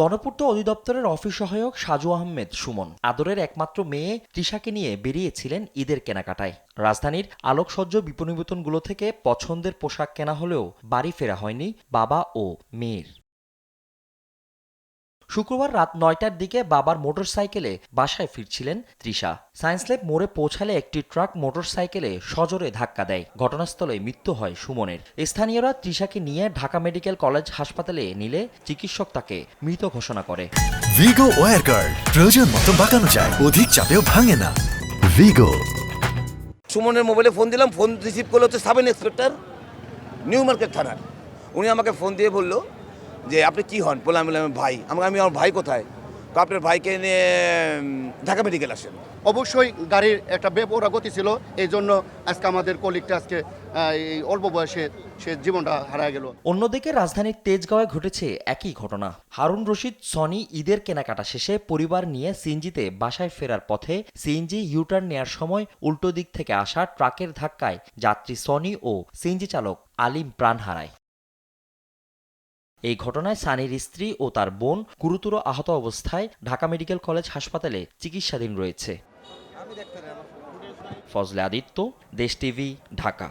গণপূর্ত অধিদপ্তরের অফিস সহায়ক সাজু আহমেদ সুমন আদরের একমাত্র মেয়ে তৃষাকে নিয়ে বেরিয়েছিলেন ঈদের কেনাকাটায়। রাজধানীর আলোকসজ্জ বিপণিবিতানগুলো থেকে পছন্দের পোশাক কেনা হলেও বাড়ি ফেরা হয়নি বাবা ও মেয়ের। শুক্রবার রাত ৯টার দিকে বাবার মোটরসাইকেলে বাসায় ফিরছিলেন তৃষা। সায়েন্স ল্যাব মোড়ে পৌঁছালে একটি ট্রাক মোটরসাইকেলে সজোরে ধাক্কা দেয়। ঘটনাস্থলে মৃত্যু হয় সুমনের। স্থানীয়রা তৃষাকে নিয়ে ঢাকা মেডিকেল কলেজ হাসপাতালে নিলে চিকিৎসক তাকে মৃত ঘোষণা করে। ভিগো ওয়্যার গার্ড প্রয়োজন মতো বাঁকানো যায়, অধিক চাপেও ভাঙে না। ভিগো। সুমনের মোবাইলে ফোন দিলাম, ফোন রিসিভ করলো হচ্ছে সাব ইন্সপেক্টর নিউ মার্কেট থানার। উনি আমাকে ফোন দিয়ে বললো যে আপনি কি হন? বলে আমি বললাম ভাই। আমি আমার ভাই কোথায়? তো আপনার ভাইকে নিয়ে ঢাকা মেডিকেল আসেন। অবশ্যই গাড়ির একটা বেপরোয়া গতি ছিল, এই জন্য আজকে আমাদের কলিগটা আজকে এই অল্প বয়সে সে জীবনটা হারায় গেল। অন্যদিকে রাজধানীর তেজগাঁওয়ে ঘটেছে একই ঘটনা। হারুন রশিদ সনি ঈদের কেনাকাটা শেষে পরিবার নিয়ে সিএনজিতে বাসায় ফেরার পথে সিএনজি ইউটার্ন নেয়ার সময় উল্টো দিক থেকে আসা ট্রাকের ধাক্কায় যাত্রী সনি ও সিএনজি চালক আলিম প্রাণ হারায়। এই ঘটনায় সানির স্ত্রী ও তার বোন গুরুতর আহত অবস্থায় ঢাকা মেডিকেল কলেজ হাসপাতালে চিকিৎসাধীন রয়েছে। ফজলে আদিত্য, দেশ টিভি, ঢাকা।